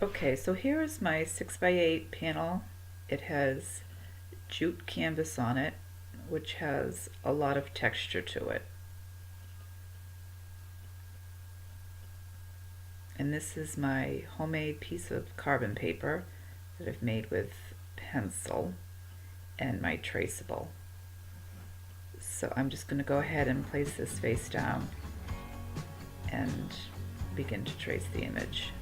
Okay, so here is my 6x8 panel. It has jute canvas on it, which has a lot of texture to it. And this is my homemade piece of carbon paper that I've made with pencil and my traceable. So I'm just going to go ahead and place this face down and begin to trace the image.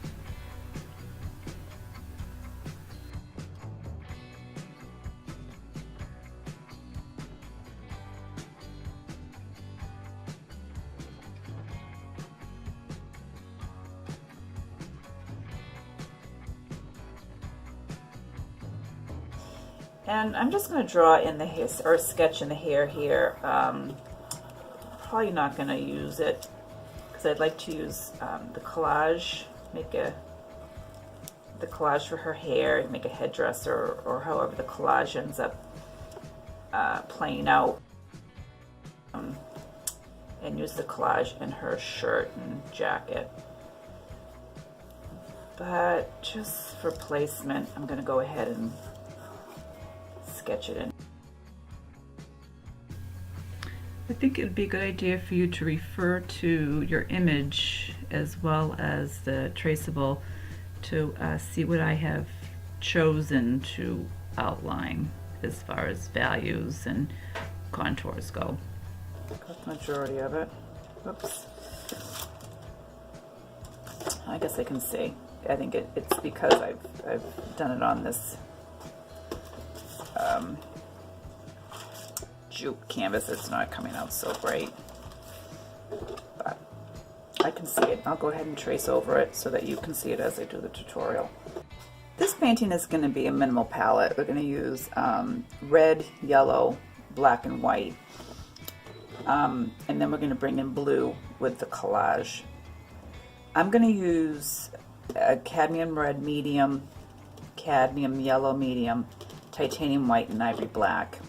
And I'm just going to draw in the hair, or sketch in the hair here. Probably not going to use it because I'd like to use the collage, make the collage for her hair, make a headdress, or however the collage ends up playing out. And use the collage in her shirt and jacket. But just for placement, I'm going to go ahead and sketch it in. I think it would be a good idea for you to refer to your image as well as the traceable to see what I have chosen to outline as far as values and contours go. Got the majority of it. Oops. I guess I can see. I think it's because I've done it on this jute canvas. It's not coming out so great, but I can see it. I'll go ahead and trace over it so that you can see it as I do the tutorial. This painting is going to be a minimal palette. We're going to use red, yellow, black, and white. And then we're going to bring in blue with the collage. I'm going to use a cadmium red medium, cadmium yellow medium, titanium white, and ivory black.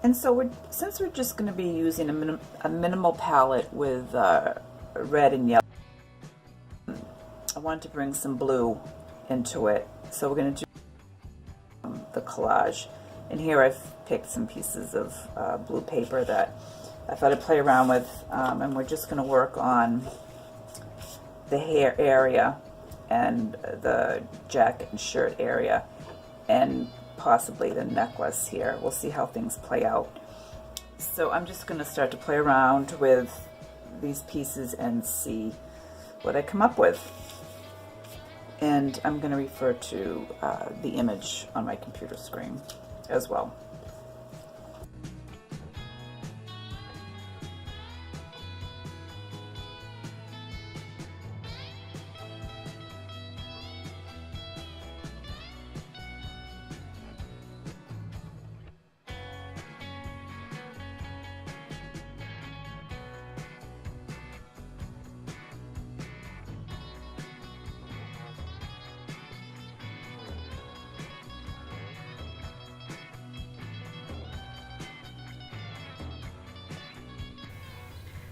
And so since we're just going to be using a minimal palette with red and yellow, I wanted to bring some blue into it. So we're going to do the collage. And here I've picked some pieces of blue paper that I thought I'd play around with, and we're just going to work on the hair area and the jacket and shirt area and possibly the necklace here. We'll see how things play out. So I'm just going to start to play around with these pieces and see what I come up with. And I'm going to refer to the image on my computer screen as well.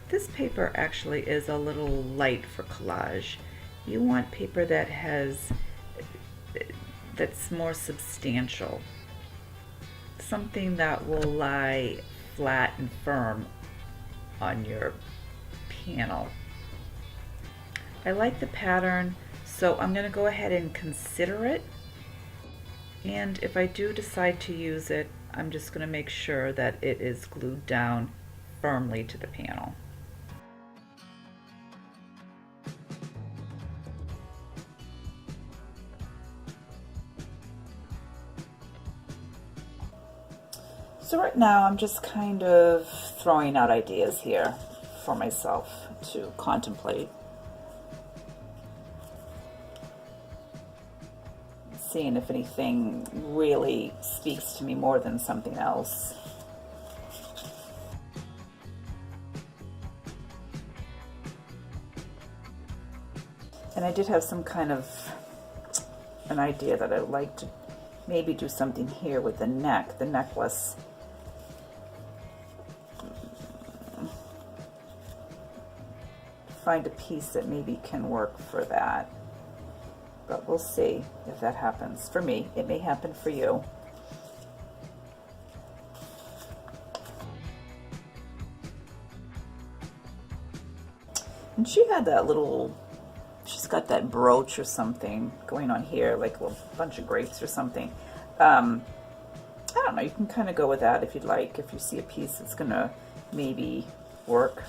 This paper actually is a little light for collage. You want paper that's more substantial. Something that will lie flat and firm on your panel. I like the pattern, so I'm going to go ahead and consider it. And if I do decide to use it, I'm just going to make sure that it is glued down firmly to the panel. So right now I'm just kind of throwing out ideas here for myself to contemplate. Seeing if anything really speaks to me more than something else. And I did have some kind of an idea that I'd like to maybe do something here with the neck, the necklace. Find a piece that maybe can work for that. but we'll see if that happens. For me, it may happen for you. And she had that little, she's got that brooch or something going on here, like a little bunch of grapes or something. I don't know, you can kind of go with that if you'd like, if you see a piece that's gonna maybe work.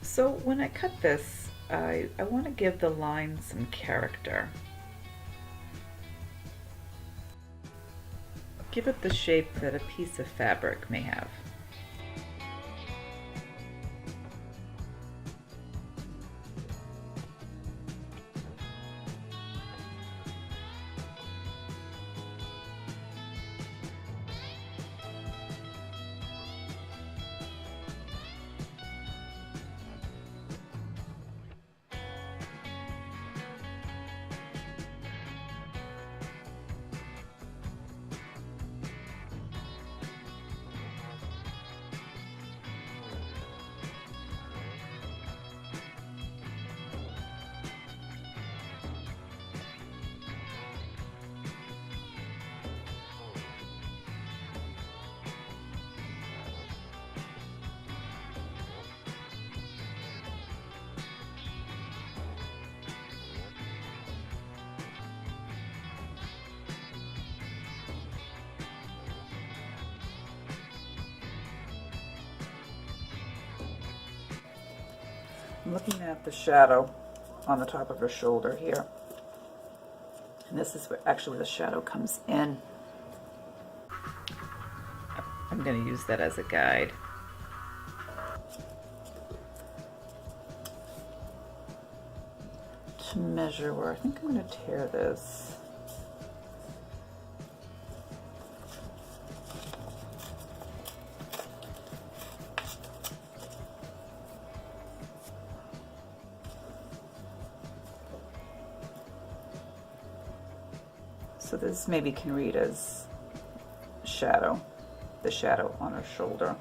So when I cut this, I want to give the line some character. Give it the shape that a piece of fabric may have. I'm looking at the shadow on the top of her shoulder here. And this is where actually the shadow comes in. I'm going to use that as a guide. To measure where I think I'm going to tear this. So this maybe can read as shadow, the shadow on her shoulder.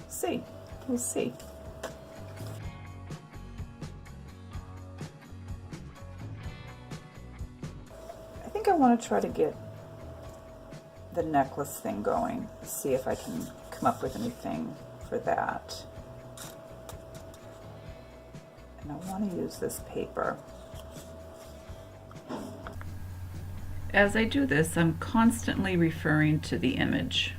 See, we'll see. I think I want to try to get the necklace thing going, see if I can come up with anything for that. And I want to use this paper. As I do this, I'm constantly referring to the image.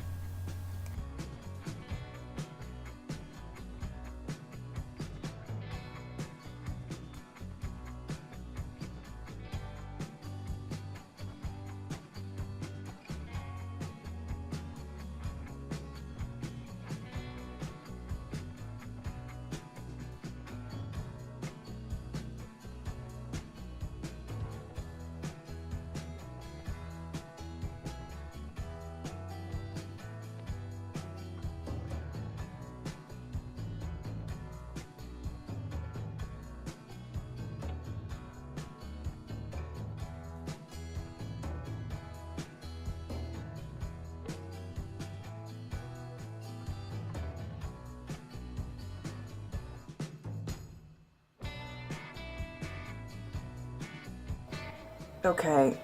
Okay,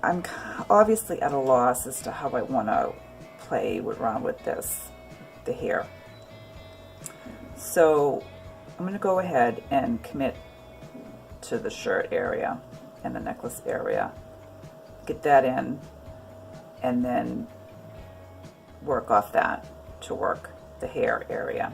I'm obviously at a loss as to how I want to play around with this, the hair. So I'm going to go ahead and commit to the shirt area and the necklace area. Get that in, and then work off that to work the hair area.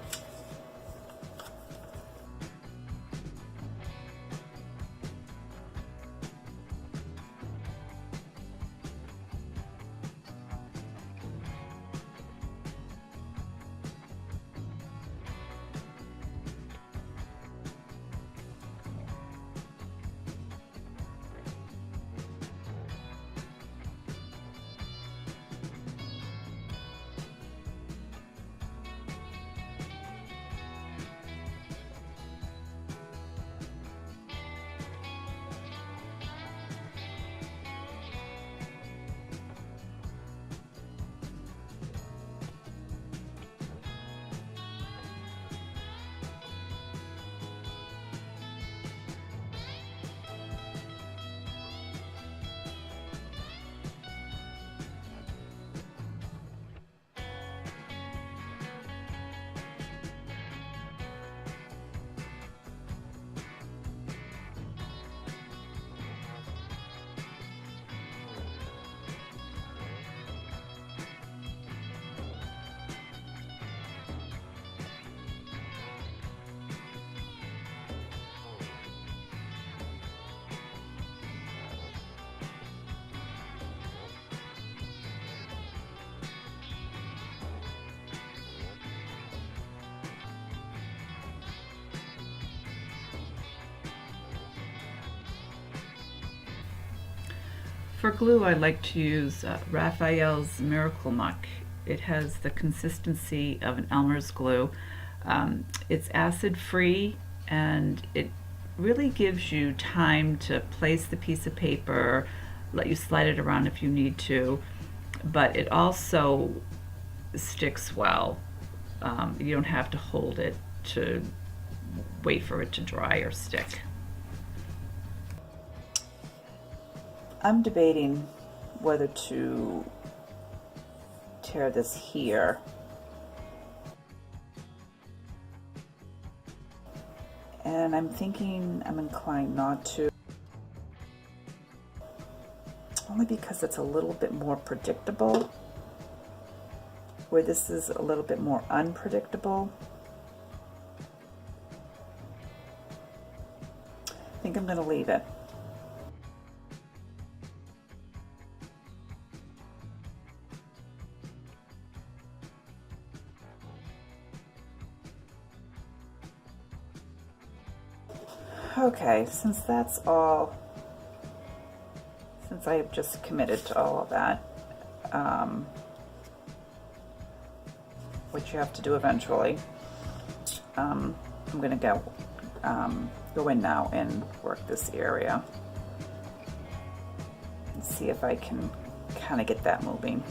For glue, I like to use Raphael's Miracle Muck. It has the consistency of an Elmer's glue. It's acid-free, and it really gives you time to place the piece of paper, let you slide it around if you need to, but it also sticks well. You don't have to hold it to wait for it to dry or stick. I'm debating whether to tear this here and I'm thinking I'm inclined not to, only because it's a little bit more predictable, where this is a little bit more unpredictable. I think I'm going to leave it. Okay, since that's all, since I have just committed to all of that, which you have to do eventually, I'm going to go in now and work this area and see if I can kind of get that moving.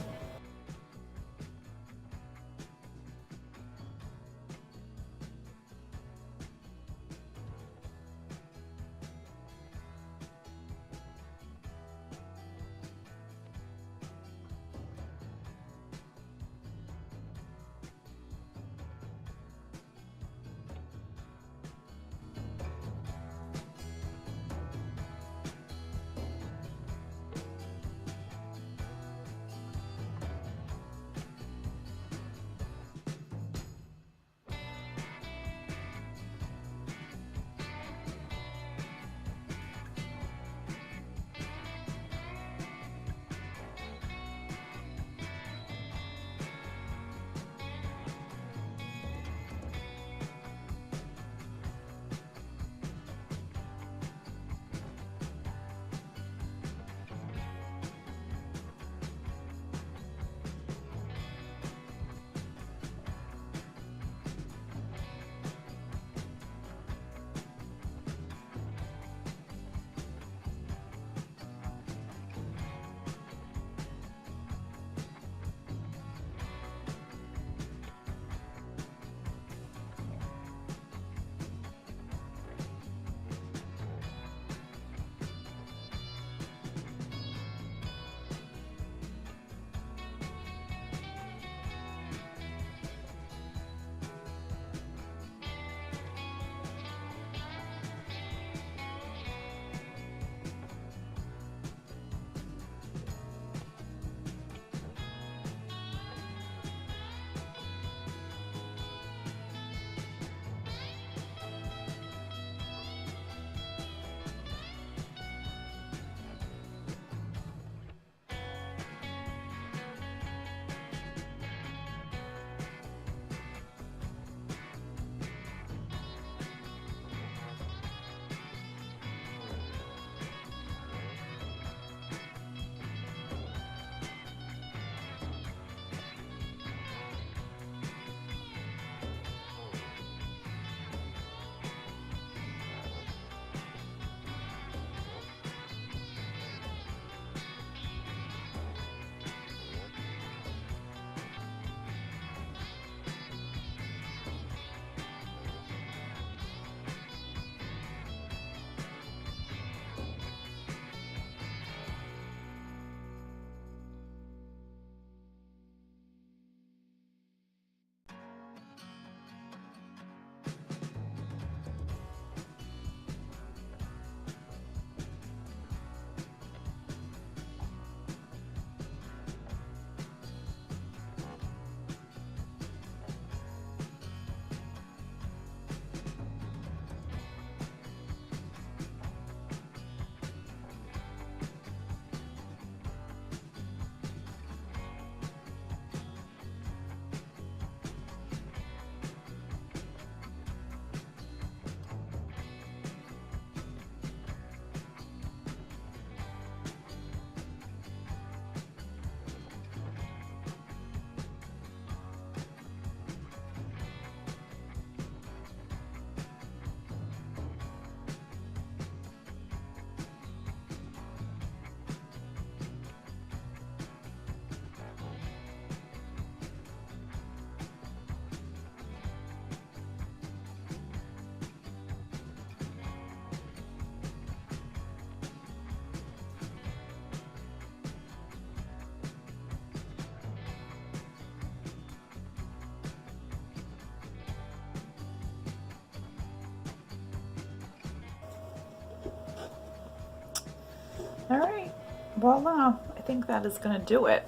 All right, voila, I think that is gonna do it.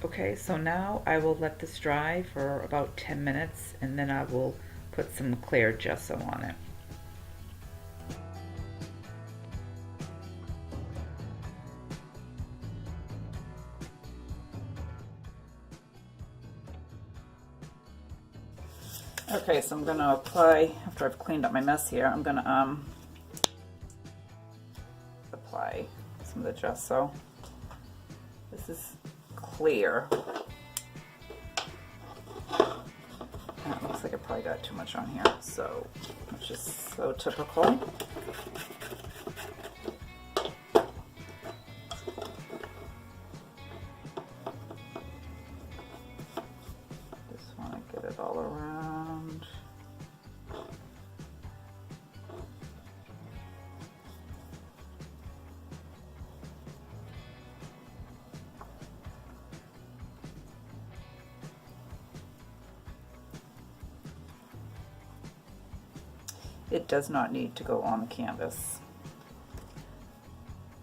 Okay, so now I will let this dry for about 10 minutes and then I will put some clear gesso on it. Okay, so I'm gonna apply, after I've cleaned up my mess here, I'm gonna apply some of the gesso. This is clear. It looks like I probably got too much on here, so which is so typical. Just want to get it all around. It does not need to go on the canvas.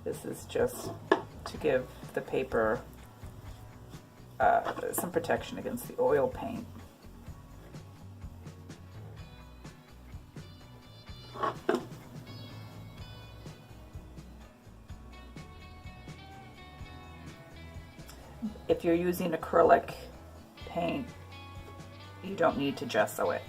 This is just to give the paper some protection against the oil paint. If you're using acrylic paint, you don't need to gesso it.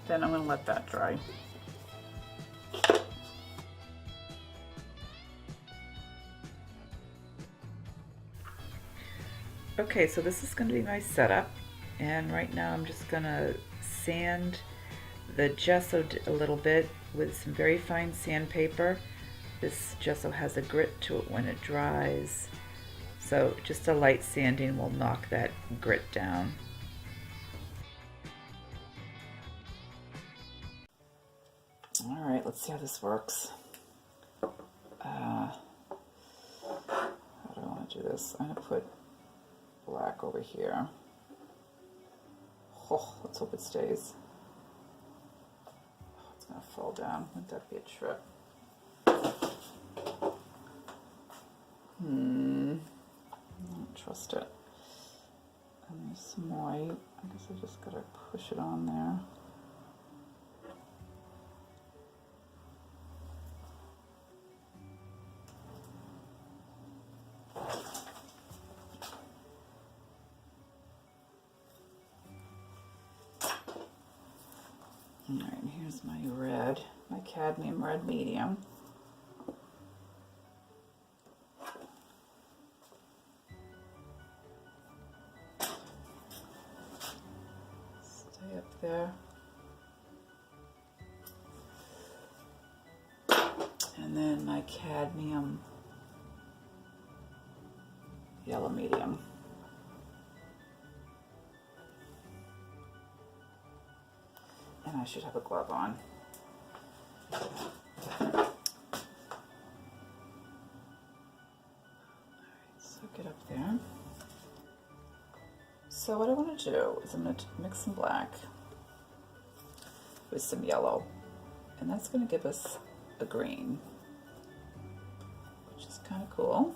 Then I'm going to let that dry. Okay, so this is going to be my setup, and right now I'm just going to sand the gesso a little bit with some very fine sandpaper. This gesso has a grit to it when it dries, so just a light sanding will knock that grit down. All right, let's see how this works. How do I want to do this? I'm going to put black over here. Oh, let's hope it stays. Oh, it's going to fall down. Wouldn't that be a trip? I don't trust it. And there's some white. I guess I just got to push it on there. Alright, and here's my red, my cadmium red medium. Stay up there. And then my cadmium yellow medium. And I should have a glove on. Alright, so get up there. So what I want to do is I'm going to mix some black with some yellow, and that's going to give us a green, which is kind of cool.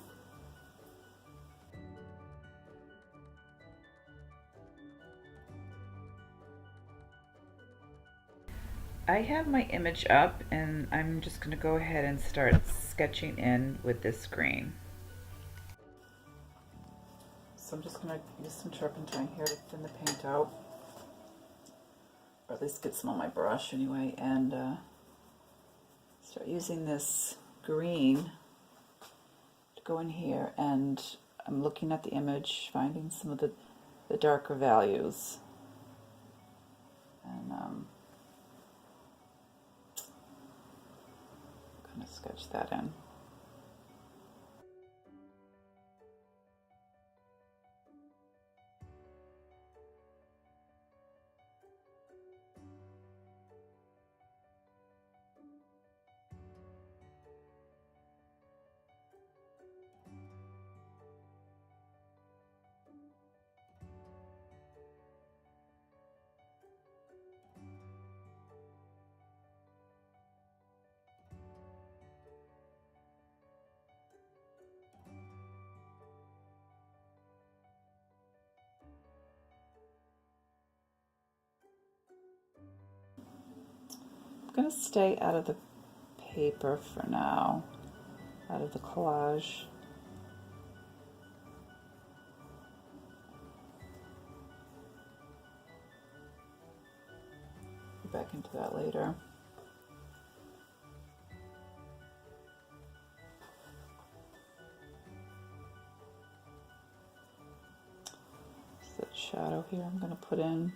I have my image up and I'm just going to go ahead and start sketching in with this green. So I'm just going to use some turpentine here to thin the paint out, or at least get some on my brush anyway, and start using this green to go in here, and I'm looking at the image, finding some of the darker values, and kind of sketch that in. going to stay out of the paper for now, out of the collage. Get back into that later. That shadow here I'm going to put in.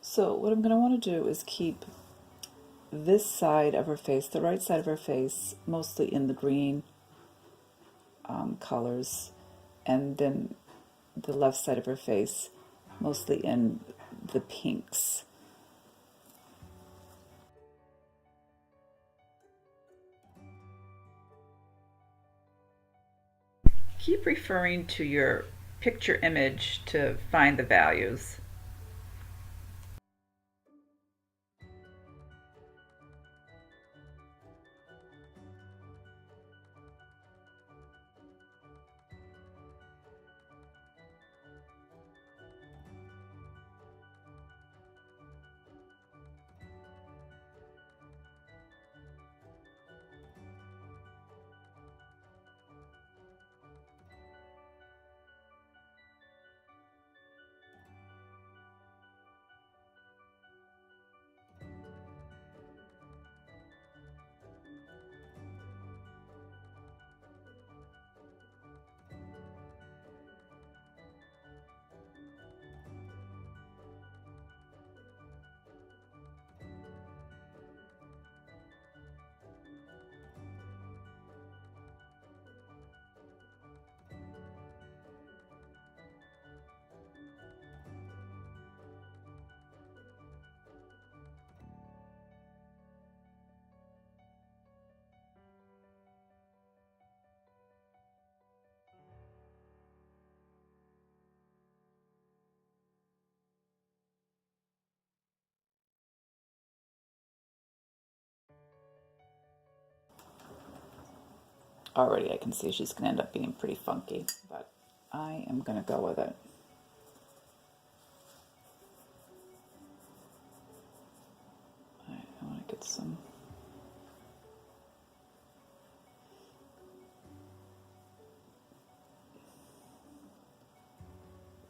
So what I'm going to want to do is keep this side of her face, the right side of her face, mostly in the green colors, and then the left side of her face, mostly in the pinks. Keep referring to your picture image to find the values. Already I can see she's going to end up being pretty funky, but I am going to go with it. I want to get some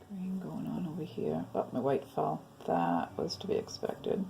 green going on over here. Oh, my white fell. That was to be expected.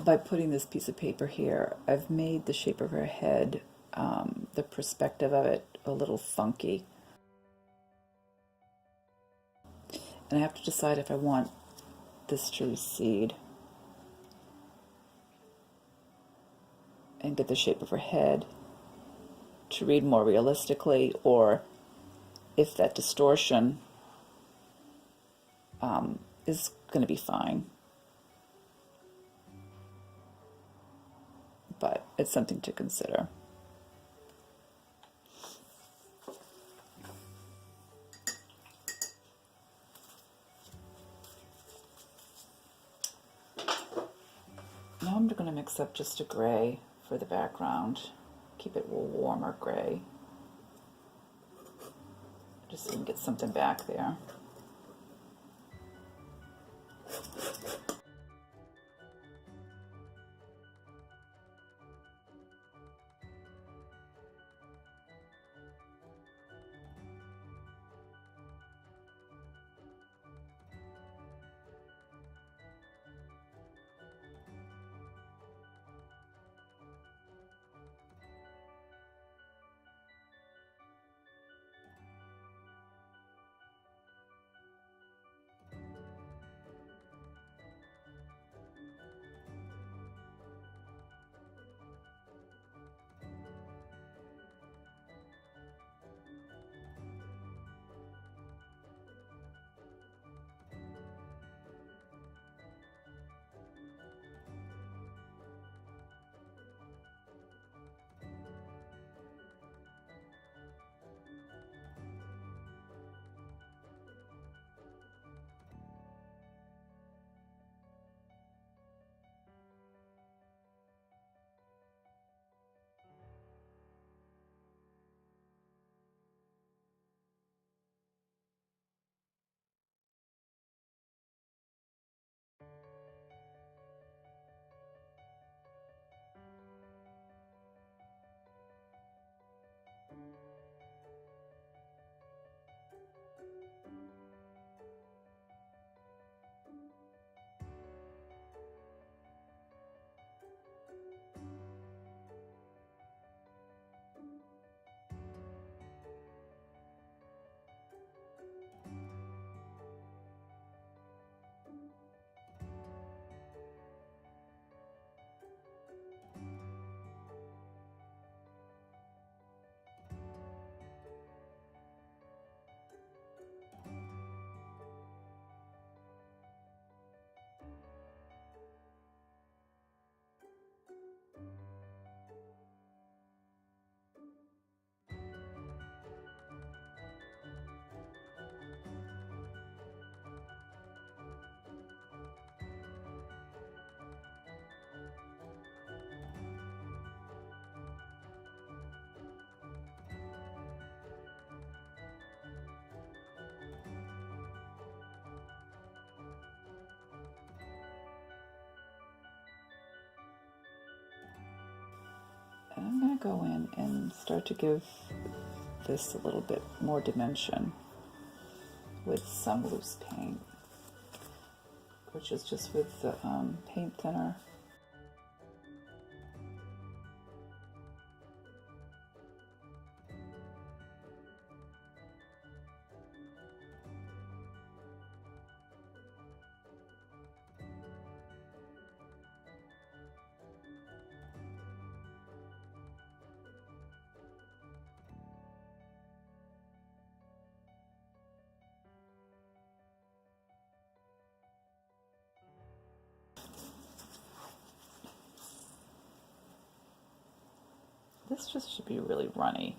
by putting this piece of paper here, I've made the shape of her head, the perspective of it, a little funky. And I have to decide if I want this to recede and get the shape of her head to read more realistically, or if that distortion is going to be fine. But it's something to consider. Now I'm going to mix up just a gray for the background. Keep it a little warmer gray. Just so we can get something back there. And I'm going to go in and start to give this a little bit more dimension with some loose paint, which is just with the paint thinner. This just should be really runny.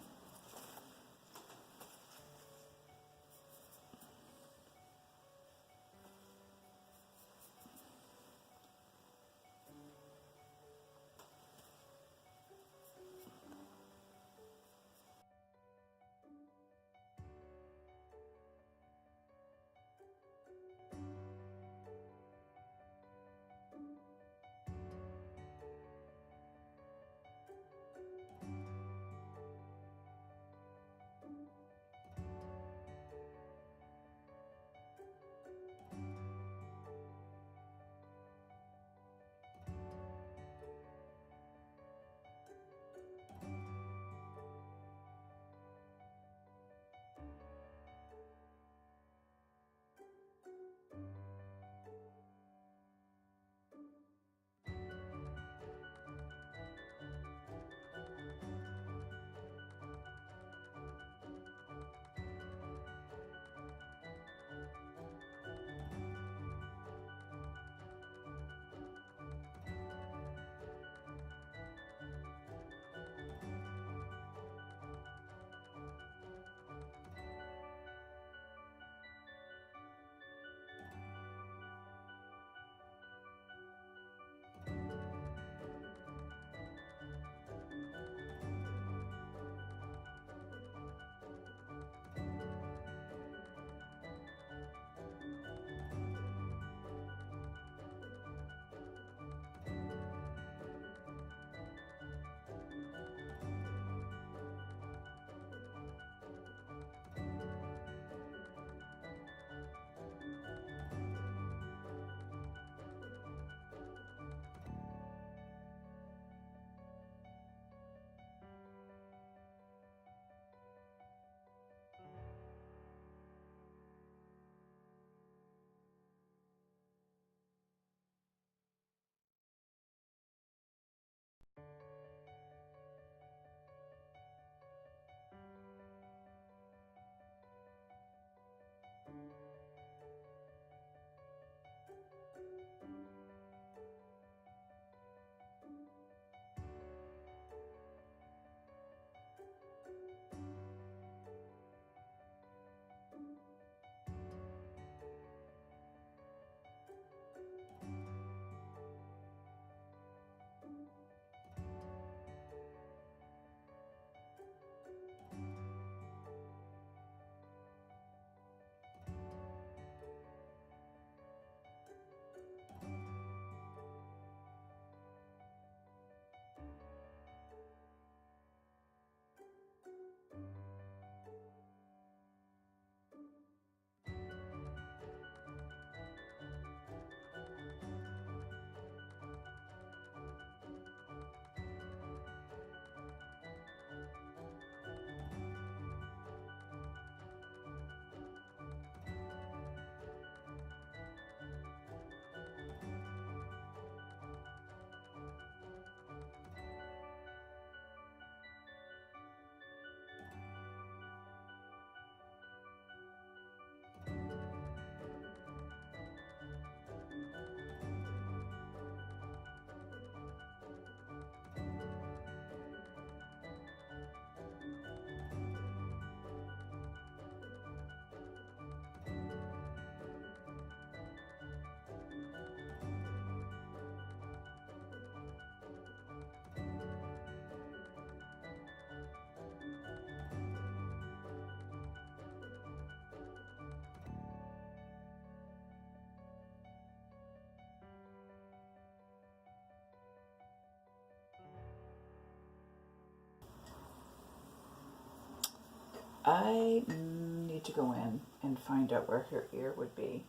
I need to go in and find out where her ear would be.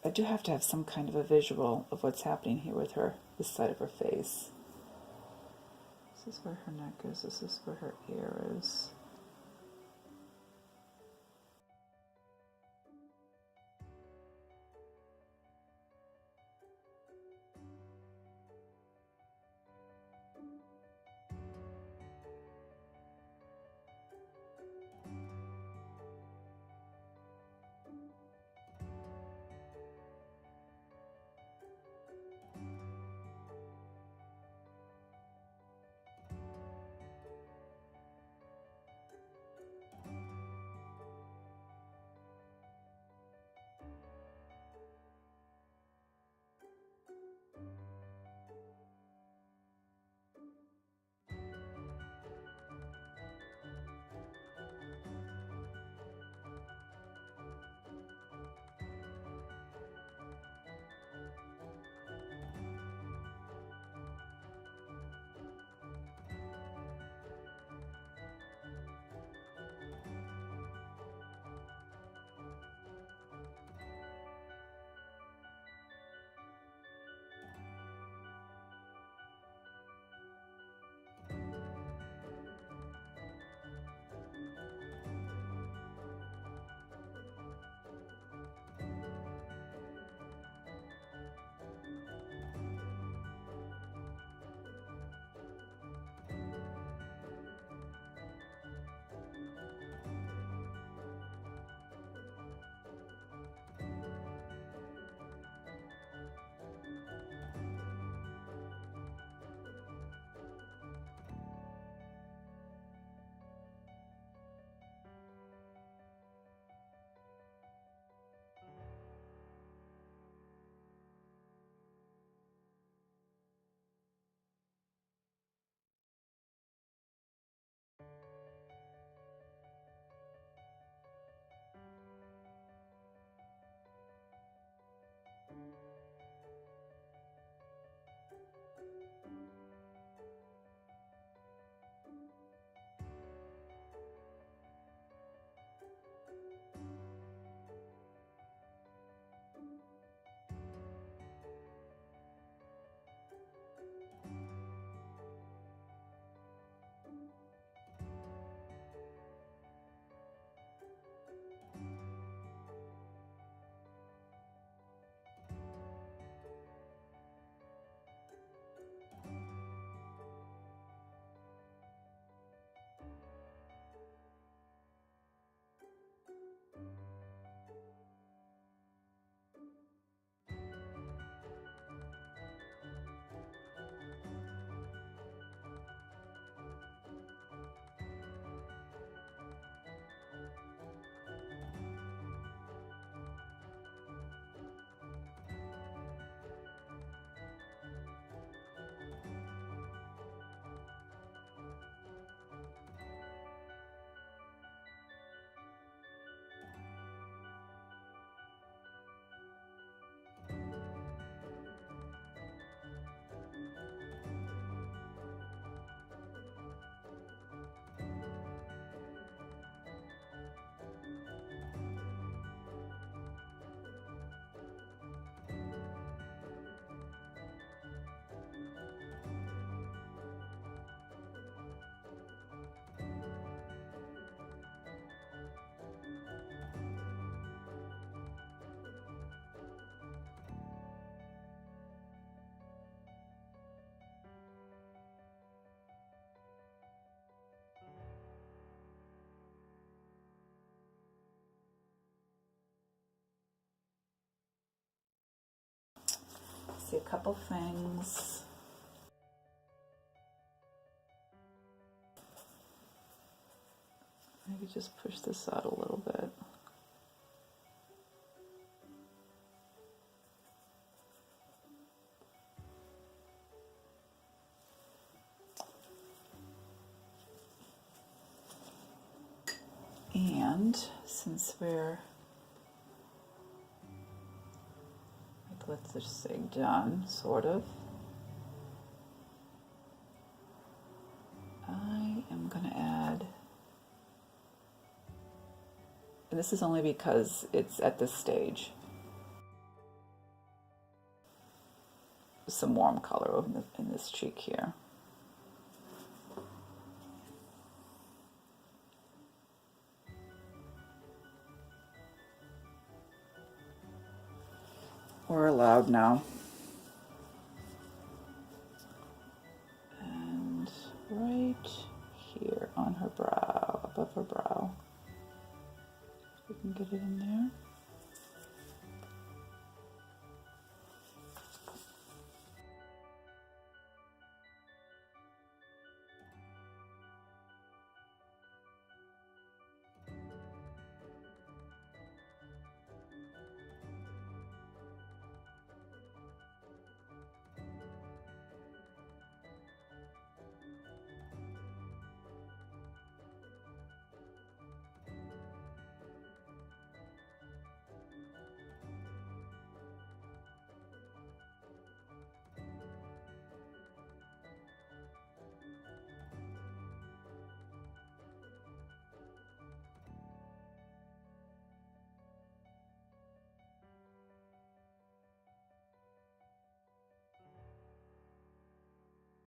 I do have to have some kind of a visual of what's happening here with her, this side of her face. This is where her neck is, this is where her ear is. See a couple things. Maybe just push this out a little bit. And since we're, let's just say done, sort of, I am going to add And this is only because it's at this stage. Some warm color in this cheek here. We're allowed now. And right here on her brow, above her brow. We can get it in there.